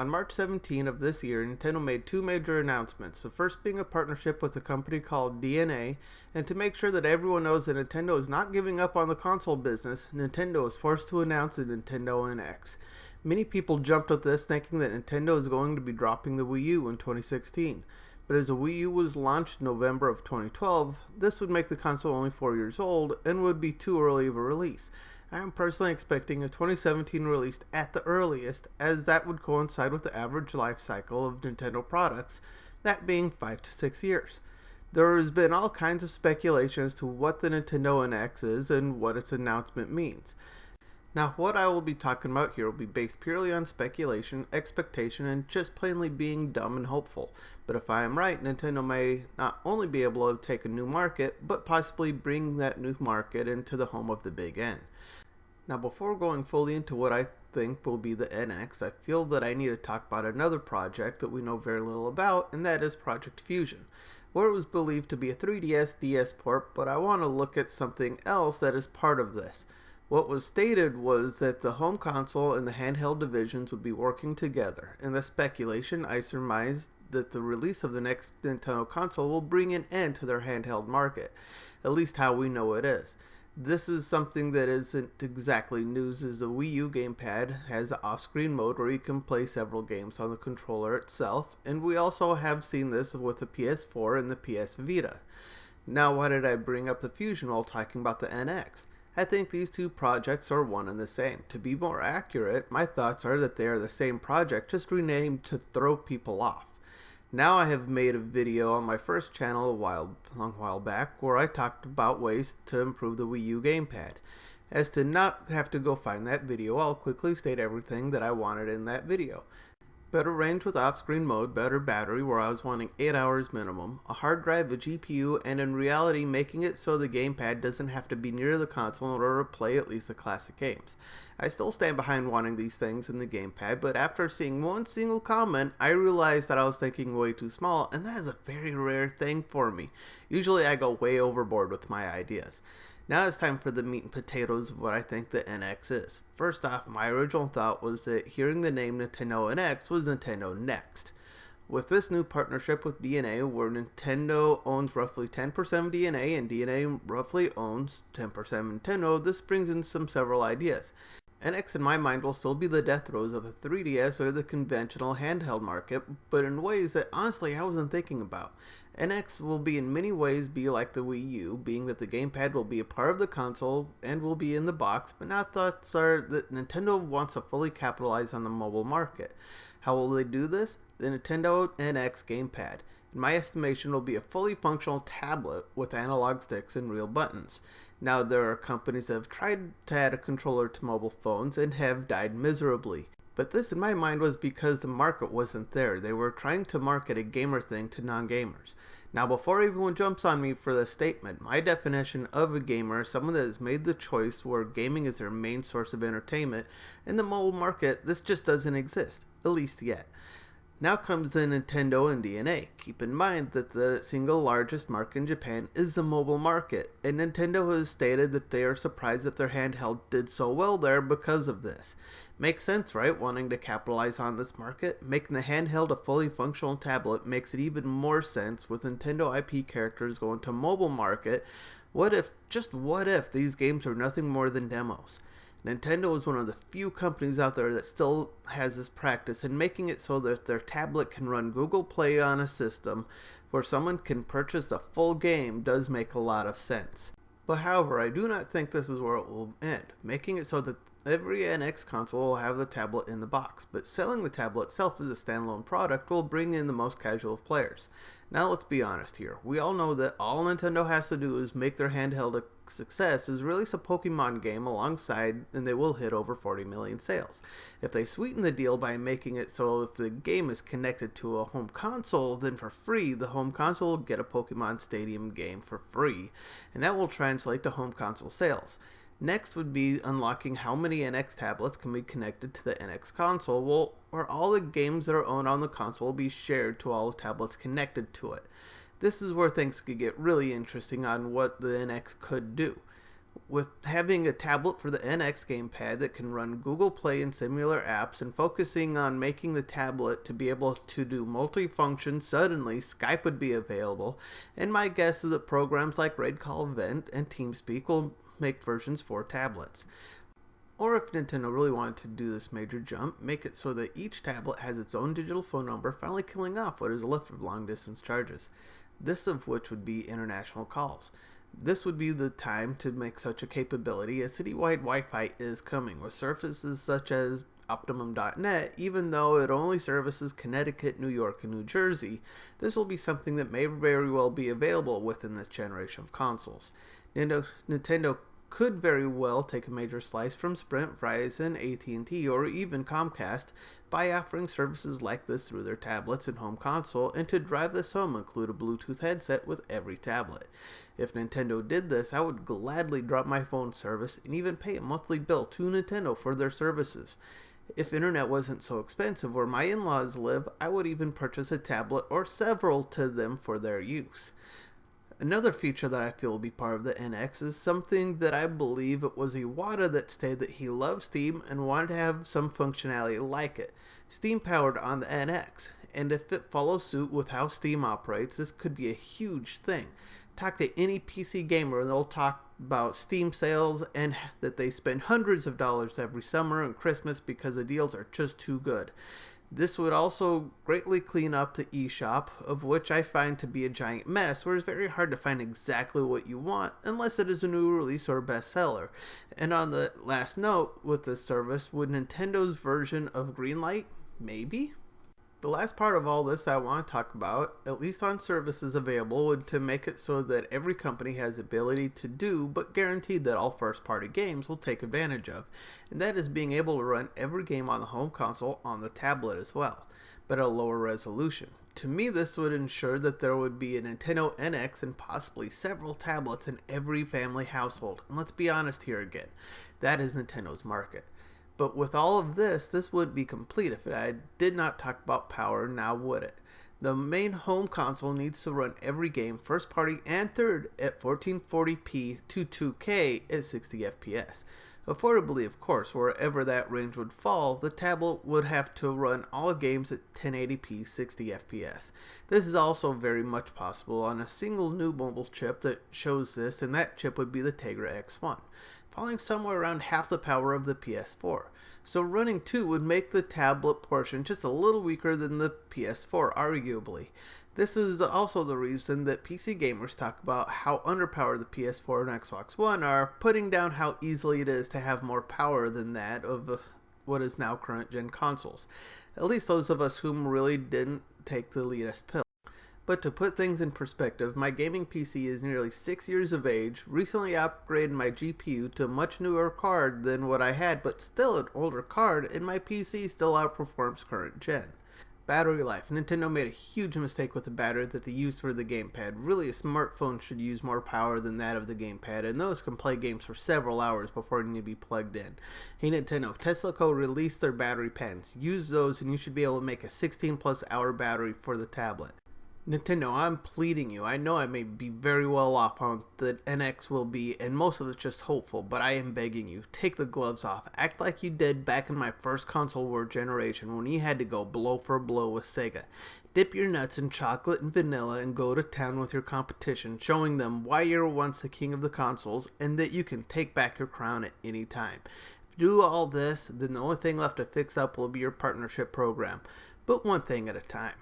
On March 17 of this year, Nintendo made two major announcements, the first being a partnership with a company called DeNA, and to make sure that everyone knows that Nintendo is not giving up on the console business, Nintendo was forced to announce the Nintendo NX. Many people jumped at this thinking that Nintendo is going to be dropping the Wii U in 2016, but as the Wii U was launched in November of 2012, this would make the console only 4 years old and would be too early of a release. I am personally expecting a 2017 release at the earliest, as that would coincide with the average life cycle of Nintendo products, that being 5 to 6 years. There has been all kinds of speculation as to what the Nintendo NX is and what its announcement means. Now, what I will be talking about here will be based purely on speculation, expectation, and just plainly being dumb and hopeful. But if I am right, Nintendo may not only be able to take a new market, but possibly bring that new market into the home of the Big N. Now, before going fully into what I think will be the NX, I feel that I need to talk about another project that we know very little about, and that is Project Fusion, where it was believed to be a 3DS DS port, but I want to look at something else that is part of this. What was stated was that the home console and the handheld divisions would be working together. In the speculation, I surmised that the release of the next Nintendo console will bring an end to their handheld market, at least how we know it is. This is something that isn't exactly news, as the Wii U gamepad has an off-screen mode where you can play several games on the controller itself, and we also have seen this with the PS4 and the PS Vita. Now, why did I bring up the Fusion while talking about the NX? I think these two projects are one and the same. To be more accurate, my thoughts are that they are the same project, just renamed to throw people off. Now I have made a video on my first channel a long while back where I talked about ways to improve the Wii U gamepad. As to not have to go find that video, I'll quickly state everything that I wanted in that video. Better range with off-screen mode, better battery where I was wanting 8 hours minimum, a hard drive, a GPU, and in reality making it so the gamepad doesn't have to be near the console in order to play at least the classic games. I still stand behind wanting these things in the gamepad, but after seeing one single comment, I realized that I was thinking way too small, and that is a very rare thing for me. Usually I go way overboard with my ideas. Now it's time for the meat and potatoes of what I think the NX is. First off, my original thought was that hearing the name Nintendo NX was Nintendo Next. With this new partnership with DeNA, where Nintendo owns roughly 10% of DeNA and DeNA roughly owns 10% of Nintendo, this brings in several ideas. NX in my mind will still be the death throes of a 3DS or the conventional handheld market, but in ways that honestly I wasn't thinking about. NX will be in many ways be like the Wii U, being that the gamepad will be a part of the console and will be in the box, but now thoughts are that Nintendo wants to fully capitalize on the mobile market. How will they do this? The Nintendo NX gamepad, in my estimation, will be a fully functional tablet with analog sticks and real buttons. Now, there are companies that have tried to add a controller to mobile phones and have died miserably. But this, in my mind, was because the market wasn't there. They were trying to market a gamer thing to non-gamers. Now, before everyone jumps on me for this statement, my definition of a gamer is someone that has made the choice where gaming is their main source of entertainment. In the mobile market, this just doesn't exist, at least yet. Now comes the Nintendo and DeNA. Keep in mind that the single largest market in Japan is the mobile market, and Nintendo has stated that they are surprised that their handheld did so well there because of this. Makes sense, right? Wanting to capitalize on this market? Making the handheld a fully functional tablet makes it even more sense with Nintendo IP characters going to mobile market. What if, just what if, these games are nothing more than demos? Nintendo is one of the few companies out there that still has this practice in making it so that their tablet can run Google Play on a system where someone can purchase the full game does make a lot of sense. But however, I do not think this is where it will end, making it so that every NX console will have the tablet in the box, but selling the tablet itself as a standalone product will bring in the most casual of players. Now let's be honest here. We all know that all Nintendo has to do is make their handheld a success is release a Pokemon game alongside and they will hit over 40 million sales. If they sweeten the deal by making it so if the game is connected to a home console, then for free, the home console will get a Pokemon Stadium game for free, and that will translate to home console sales. Next would be unlocking how many NX tablets can be connected to the NX console, where all the games that are owned on the console will be shared to all the tablets connected to it. This is where things could get really interesting on what the NX could do. With having a tablet for the NX gamepad that can run Google Play and similar apps and focusing on making the tablet to be able to do multifunction, suddenly Skype would be available, and my guess is that programs like RaidCall Event and TeamSpeak will make versions for tablets. Or if Nintendo really wanted to do this major jump, make it so that each tablet has its own digital phone number, finally killing off what is left of long distance charges. This of which would be international calls. This would be the time to make such a capability, as citywide Wi-Fi is coming, with services such as Optimum.net. Even though it only services Connecticut, New York, and New Jersey, this will be something that may very well be available within this generation of consoles. Nintendo could very well take a major slice from Sprint, Verizon, AT&T, or even Comcast by offering services like this through their tablets and home console, and to drive this home include a Bluetooth headset with every tablet. If Nintendo did this, I would gladly drop my phone service and even pay a monthly bill to Nintendo for their services. If internet wasn't so expensive where my in-laws live, I would even purchase a tablet or several to them for their use. Another feature that I feel will be part of the NX is something that I believe it was Iwata that stated that he loves Steam and wanted to have some functionality like it. Steam powered on the NX, and if it follows suit with how Steam operates, this could be a huge thing. Talk to any PC gamer and they'll talk about Steam sales and that they spend hundreds of dollars every summer and Christmas because the deals are just too good. This would also greatly clean up the eShop, of which I find to be a giant mess, where it's very hard to find exactly what you want unless it is a new release or a bestseller. And on the last note with this service, would Nintendo's version of Greenlight? Maybe? The last part of all this I want to talk about, at least on services available, would to make it so that every company has the ability to do, but guaranteed that all first-party games will take advantage of, and that is being able to run every game on the home console on the tablet as well, but at a lower resolution. To me, this would ensure that there would be a Nintendo NX and possibly several tablets in every family household, and let's be honest here again, that is Nintendo's market. But with all of this wouldn't be complete if I did not talk about power, now would it? The main home console needs to run every game, first party and third, at 1440p to 2K at 60 FPS. Affordably, of course, wherever that range would fall, the tablet would have to run all games at 1080p 60 FPS. This is also very much possible on a single new mobile chip that shows this, and that chip would be the Tegra X1, falling somewhere around half the power of the PS4. So running 2 would make the tablet portion just a little weaker than the PS4, arguably. This is also the reason that PC gamers talk about how underpowered the PS4 and Xbox One are, putting down how easily it is to have more power than that of what is now current gen consoles. At least those of us whom really didn't take the latest pill. But to put things in perspective, my gaming PC is nearly 6 years of age, recently upgraded my GPU to a much newer card than what I had, but still an older card, and my PC still outperforms current gen. Battery life. Nintendo made a huge mistake with the battery that they used for the gamepad. Really, a smartphone should use more power than that of the gamepad, and those can play games for several hours before they need to be plugged in. Hey Nintendo, Tesla Co. released their battery pens. Use those and you should be able to make a 16 plus hour battery for the tablet. Nintendo, I'm pleading you. I know I may be very well off on what the NX will be, and most of it's just hopeful, but I am begging you, take the gloves off. Act like you did back in my first console war generation when you had to go blow for blow with Sega. Dip your nuts in chocolate and vanilla and go to town with your competition, showing them why you were once the king of the consoles and that you can take back your crown at any time. If you do all this, then the only thing left to fix up will be your partnership program. But one thing at a time.